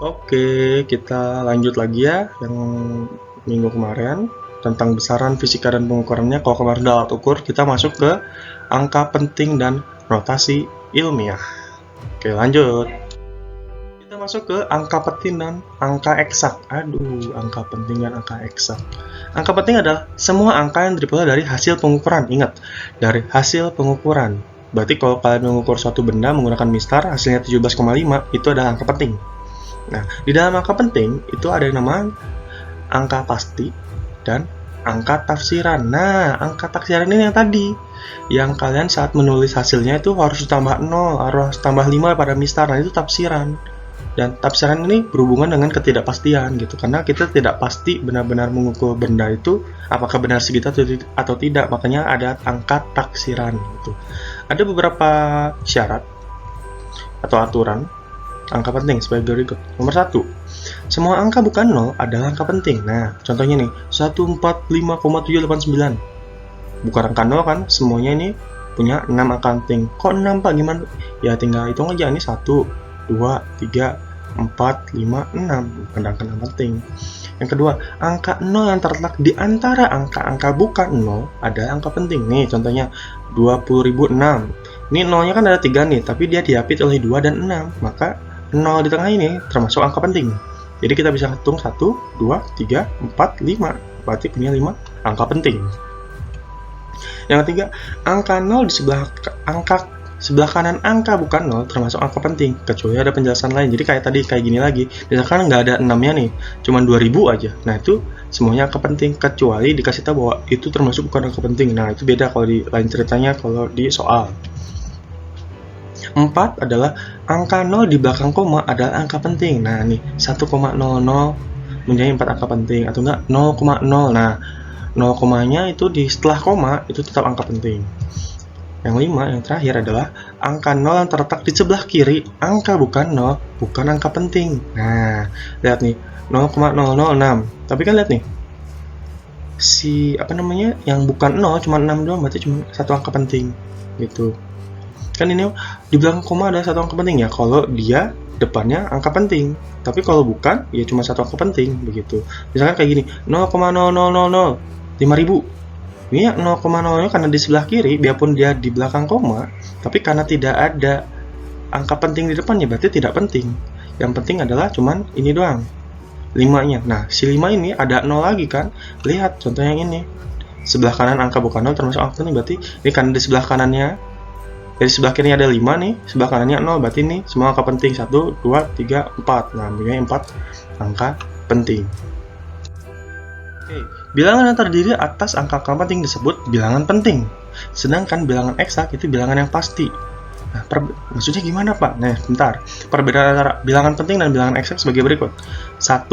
Oke, kita lanjut lagi ya yang minggu kemarin tentang besaran fisika dan pengukurannya. Kalau kemarin udah alat ukur, kita masuk ke angka penting dan notasi ilmiah. Oke, lanjut. Kita masuk ke angka penting dan angka eksak. Aduh, angka penting dan angka eksak. Angka penting adalah semua angka yang diperoleh dari hasil pengukuran. Ingat, dari hasil pengukuran. Berarti kalau kalian mengukur suatu benda menggunakan mistar, hasilnya 17,5, itu adalah angka penting. Nah, di dalam angka penting itu ada yang namanya angka pasti dan angka tafsiran. Nah, angka tafsiran ini yang tadi, yang kalian saat menulis hasilnya itu harus tambah 0, harus tambah 5 pada mistar. Nah, itu tafsiran. Dan tafsiran ini berhubungan dengan ketidakpastian gitu, karena kita tidak pasti benar-benar mengukur benda itu apakah benar segitu atau tidak. Makanya ada angka taksiran gitu. Ada beberapa syarat atau aturan angka penting sebagai berikut. Nomor 1, semua angka bukan 0 adalah angka penting. Nah, contohnya nih, 145,789. Bukan angka 0 kan? Semuanya ini punya 6 angka penting. Kok 6 Pak? Gimana? Ya tinggal hitung aja, ini 1, 2, 3, 4, 5, 6. Bukan angka penting. Yang kedua, angka 0 yang terletak di antara angka-angka bukan 0 adalah angka penting. Nih, contohnya 20.006. Ini 0-nya kan ada 3 nih, tapi dia diapit oleh 2 dan 6. Maka 0 di tengah ini termasuk angka penting. Jadi kita bisa hitung 1, 2, 3, 4, 5. Berarti punya 5 angka penting. Yang ketiga, angka 0 di sebelah kanan angka bukan 0 termasuk angka penting, kecuali ada penjelasan lain. Jadi kayak tadi, kayak gini lagi. Misalkan nggak ada 6-nya nih, cuman 2000 aja. Nah, itu semuanya angka penting, kecuali dikasih tahu bahwa itu termasuk bukan angka penting. Nah, itu beda kalau di lain ceritanya kalau di soal. 4 adalah angka 0 di belakang koma adalah angka penting. Nah, nih 1,00 menjadi 4 angka penting, atau enggak 0,0. Nah, 0 komanya itu di setelah koma itu tetap angka penting. Yang 5, yang terakhir adalah angka 0 yang terletak di sebelah kiri angka bukan 0, bukan angka penting. Nah, lihat nih, 0,006. Tapi kan lihat nih, yang bukan 0 cuma 6 doang, berarti cuma satu angka penting gitu. Kan ini di belakang koma ada satu angka penting ya, kalau dia depannya angka penting. Tapi kalau bukan, ya cuma satu angka penting begitu. Misalkan kayak gini, 0,0000 5000. Ini 0,0 karena di sebelah kiri, biarpun dia di belakang koma, tapi karena tidak ada angka penting di depannya, berarti tidak penting. Yang penting adalah cuman ini doang, 5-nya. Nah, si 5 ini ada 0 lagi kan? Lihat contoh yang ini. Sebelah kanan angka bukan 0 termasuk angka penting, berarti ini karena di sebelah kanannya, dari sebelah kirinya ada 5 nih, sebelah kanannya 0, berarti ini semua angka penting, 1, 2, 3, 4. Nah, punya 4 angka penting. Oke, bilangan yang terdiri atas angka-angka penting disebut bilangan penting. Sedangkan bilangan eksak itu bilangan yang pasti. Nah, maksudnya gimana Pak? Nah, bentar. Perbedaan antara bilangan penting dan bilangan eksak sebagai berikut. 1,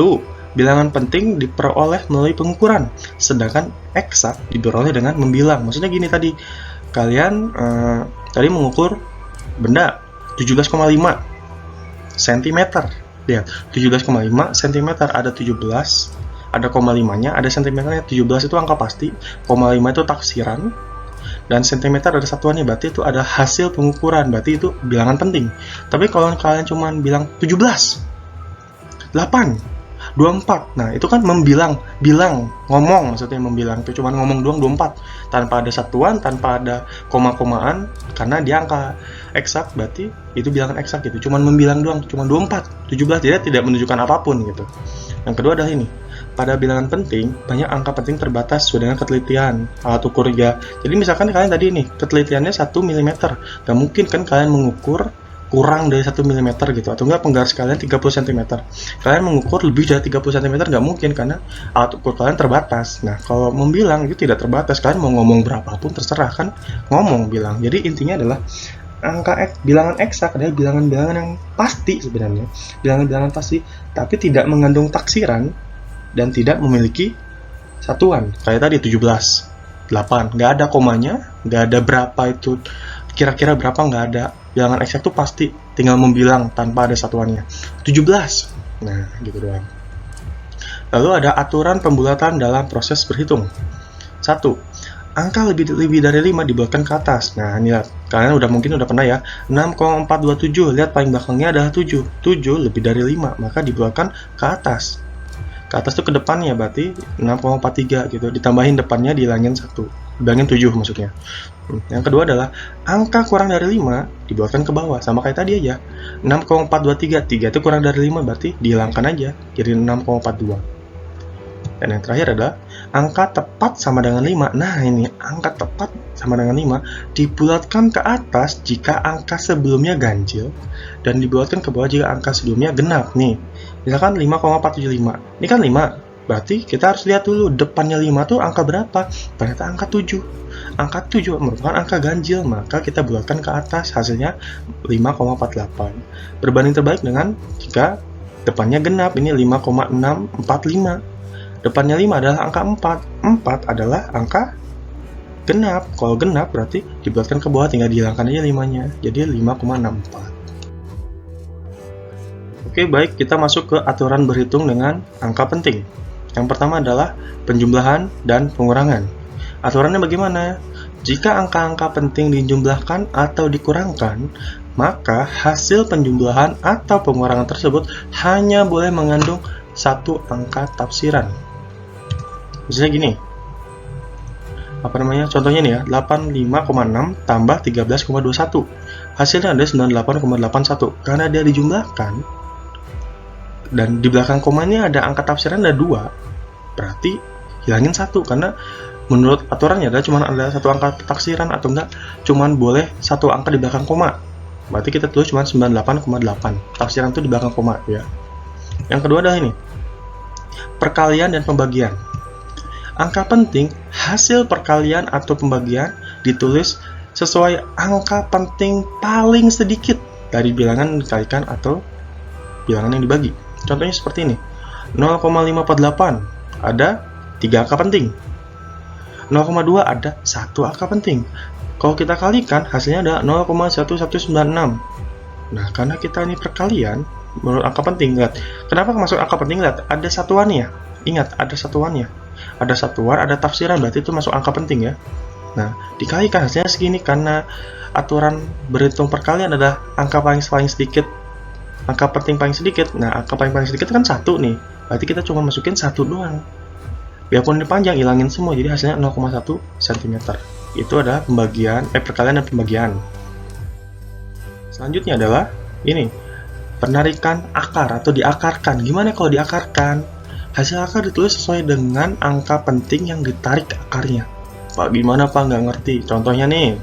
bilangan penting diperoleh melalui pengukuran, sedangkan eksak diperoleh dengan membilang. Maksudnya gini tadi, kalian tadi mengukur benda 17,5 cm. Lihat, 17,5 cm, ada 17, ada koma 5-nya, ada cm-nya. 17 itu angka pasti, koma 5 itu taksiran, dan cm ada satuannya, berarti itu ada hasil pengukuran, berarti itu bilangan penting. Tapi kalau kalian cuma bilang 17, 8, 24. Nah, itu kan ngomong, maksudnya membilang itu cuma ngomong doang, 24 tanpa ada satuan, tanpa ada koma-komaan, karena dia angka eksak, berarti itu bilangan eksak gitu. Cuma membilang doang, cuma 24, 17, dia tidak menunjukkan apapun gitu. Yang kedua adalah ini. Pada bilangan penting, banyak angka penting terbatas sesuai dengan ketelitian alat ukurnya. Jadi misalkan kalian tadi nih, ketelitiannya 1 mm. Gak mungkin kan kalian mengukur kurang dari 1 mm gitu, atau enggak penggaris kalian 30 cm. Kalian mengukur lebih dari 30 cm nggak mungkin, karena alat ukur kalian terbatas. Nah, kalau membilang itu tidak terbatas, kalian mau ngomong berapapun terserah kan, ngomong bilang. Jadi intinya adalah bilangan eksak adalah bilangan-bilangan yang pasti sebenarnya, bilangan-bilangan pasti, tapi tidak mengandung taksiran dan tidak memiliki satuan. Kayak tadi 17, 8, nggak ada komanya, nggak ada berapa itu, kira-kira berapa, nggak ada. Bilangan eksak itu pasti, tinggal membilang tanpa ada satuannya. 17. Nah, gitu doang. Lalu ada aturan pembulatan dalam proses berhitung. 1. angka lebih dari 5 dibuatkan ke atas. Nah, ini lihat. Kalian mungkin udah pernah ya. 6,427. Lihat paling belakangnya adalah 7. 7 lebih dari 5, maka dibuatkan ke atas. Ke atas tuh ke depannya, berarti 6,43 gitu. Ditambahin depannya, dihilangin 1. Dibangin 7 maksudnya. Yang kedua adalah angka kurang dari 5 dibuatkan ke bawah. Sama kayak tadi aja. 6,423. 3 itu kurang dari 5, berarti dihilangkan aja. Jadi 6,42. Dan yang terakhir adalah angka tepat sama dengan 5. Nah, ini angka tepat sama dengan 5 dibulatkan ke atas jika angka sebelumnya ganjil dan dibulatkan ke bawah jika angka sebelumnya genap. Nih, misalkan 5,475. Ini kan 5. Berarti kita harus lihat dulu depannya 5 tuh angka berapa? Ternyata angka 7. Angka 7 merupakan angka ganjil, maka kita bulatkan ke atas, hasilnya 5,48. Berbanding terbalik dengan jika depannya genap, ini 5,645. Depannya 5 adalah angka 4. 4 adalah angka genap. Kalau genap berarti dibuatkan ke bawah, tinggal dihilangkan aja 5-nya. Jadi 5,64. Oke, baik, kita masuk ke aturan berhitung dengan angka penting. Yang pertama adalah penjumlahan dan pengurangan. Aturannya bagaimana? Jika angka-angka penting dijumlahkan atau dikurangkan, maka hasil penjumlahan atau pengurangan tersebut hanya boleh mengandung satu angka tafsiran. Misalnya gini, contohnya nih ya, 85,6 tambah 13,21. Hasilnya ada 98,81. Karena dia dijumlahkan, dan di belakang koma ini ada angka tafsiran ada 2, berarti hilangin 1, karena menurut aturannya adalah cuma ada satu angka tafsiran atau enggak, cuma boleh satu angka di belakang koma. Berarti kita tulis cuma 98,8. Tafsiran itu di belakang koma ya. Yang kedua adalah ini, perkalian dan pembagian. Angka penting, hasil perkalian atau pembagian ditulis sesuai angka penting paling sedikit dari bilangan yang dikalikan atau bilangan yang dibagi. Contohnya seperti ini. 0,548 ada 3 angka penting. 0,2 ada 1 angka penting. Kalau kita kalikan, hasilnya ada 0,1196. Nah, karena kita ini perkalian, menurut angka penting, lihat. Kenapa masuk angka penting? Lihat, ada satuannya. Ingat, ada satuannya. Ada satuan, ada tafsiran, berarti itu masuk angka penting ya. Nah, dikalikan hasilnya segini karena aturan berhitung perkalian adalah angka paling sedikit, angka penting paling sedikit. Nah, angka paling sedikit kan 1 nih. Berarti kita cuma masukin 1 doang. Biarpun ini panjang, hilangin semua, jadi hasilnya 0,1 cm. Itu adalah perkalian dan pembagian. Selanjutnya adalah ini, penarikan akar atau diakarkan. Gimana kalau diakarkan? Hasil akar ditulis sesuai dengan angka penting yang ditarik akarnya. Pak, gimana Pak? Nggak ngerti. Contohnya nih,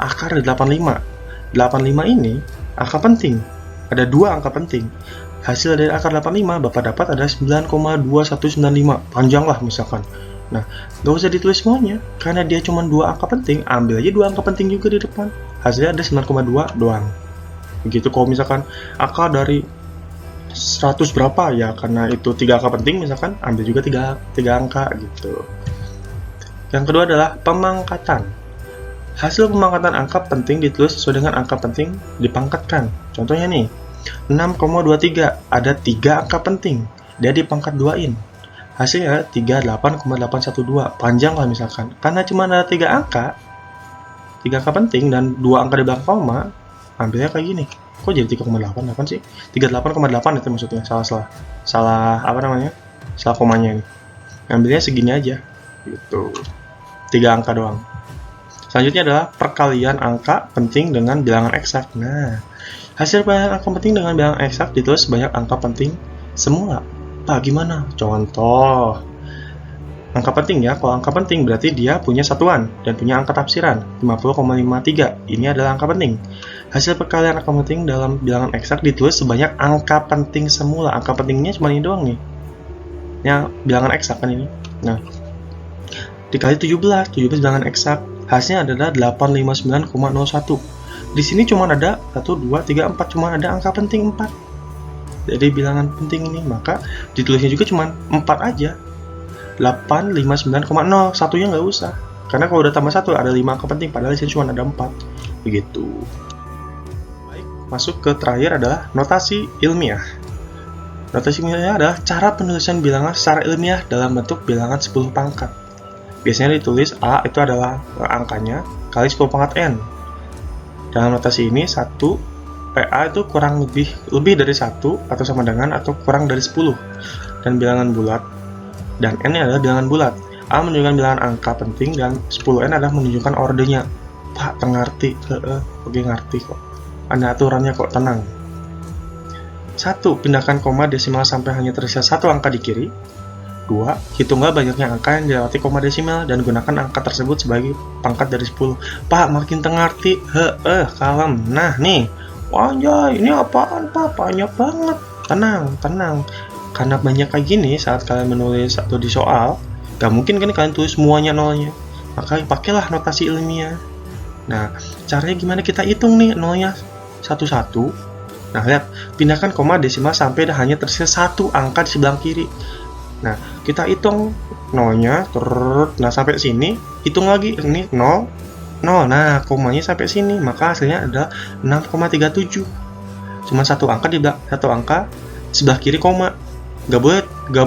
akar 85. 85 ini angka penting. Ada 2 angka penting. Hasil dari akar 85 Bapak dapat ada 9,2195. Panjang lah misalkan. Nah, nggak usah ditulis semuanya. Karena dia cuma 2 angka penting, ambil aja 2 angka penting juga di depan. Hasilnya ada 9,2 doang. Begitu kalau misalkan akar dari 100 berapa ya, karena itu 3 angka penting misalkan, ambil juga 3 angka gitu. Yang kedua adalah pemangkatan. Hasil pemangkatan angka penting ditulis sesuai dengan angka penting dipangkatkan. Contohnya nih, 6,23 ada 3 angka penting, dia dipangkat 2-in. Hasilnya 38,812. Panjang lah misalkan. Karena cuma ada 3 angka penting dan 2 angka di belakang koma, ambilnya kayak gini. Kok jadi 3,88 sih? 38,8 itu maksudnya. Salah komanya ini. Ambilnya segini aja. Gitu. 3 angka doang. Selanjutnya adalah perkalian angka penting dengan bilangan eksak. Nah, hasil perkalian angka penting dengan bilangan eksak ditulis sebanyak angka penting semula. Pak, gimana? Contoh. Angka penting ya. Kalau angka penting berarti dia punya satuan dan punya angka tafsiran 50,53. Ini adalah angka penting. Hasil perkalian angka penting dalam bilangan eksak ditulis sebanyak angka penting semula. Angka pentingnya cuma ini doang nih. Yang bilangan eksak kan ini. Nah, dikali 17 bilangan eksak. Hasilnya adalah 859,01. Di sini cuma ada 1, 2, 3, 4. Cuma ada angka penting 4. Jadi bilangan penting ini, maka ditulisnya juga cuma 4 aja. 859,0. Satunya nggak usah. Karena kalau udah tambah 1 ada 5 angka penting, padahal di sini cuma ada 4. Begitu. Baik, masuk ke terakhir adalah notasi ilmiah. Notasi ilmiah adalah cara penulisan bilangan secara ilmiah dalam bentuk bilangan 10 pangkat. biasanya ditulis A itu adalah angkanya kali 10 pangkat N. Dalam notasi ini 1 PA itu kurang lebih dari 1 atau sama dengan atau kurang dari 10 dan bilangan bulat, dan N adalah bilangan bulat. A menunjukkan bilangan angka penting dan 10N adalah menunjukkan ordenya. Pak, tengerti? Oke, ngerti kok. Ada aturannya kok, tenang. 1. Pindahkan koma desimal sampai hanya tersisa satu angka di kiri. 2. Hitunglah banyaknya angka yang dilewati koma desimal dan gunakan angka tersebut sebagai pangkat dari 10. Pak, makin tengerti? Kalem. Nah, nih. Anjay, ini apaan, Pak? Banyak banget. Tenang. Karena banyak kayak gini, saat kalian menulis atau di soal, gak mungkin kan kalian tulis semuanya nolnya. Maka pakailah notasi ilmiah. Nah, caranya gimana kita hitung nih nolnya satu-satu. Nah, lihat, pindahkan koma desimal sampai hanya tersisa satu angka di sebelah kiri. Nah, kita hitung nolnya, nah sampai sini, hitung lagi, ini 0, nah komanya sampai sini, maka hasilnya adalah 6,37. Cuma satu angka di sebelah kiri koma. Gak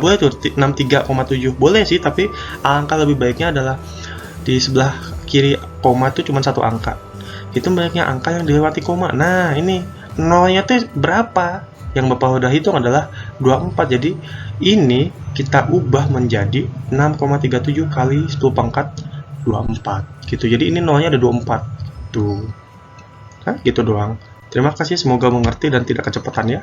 boleh tuh 63,7. Boleh sih, tapi angka lebih baiknya adalah di sebelah kiri koma itu cuma satu angka. Itu banyaknya angka yang dilewati koma. Nah, ini nolnya tuh berapa? Yang Bapak udah hitung adalah 24. Jadi ini kita ubah menjadi 6,37 kali 10 pangkat 24 gitu. Jadi ini nolnya ada 24 tuh. Gitu doang. Terima kasih, semoga mengerti dan tidak kecepatan ya.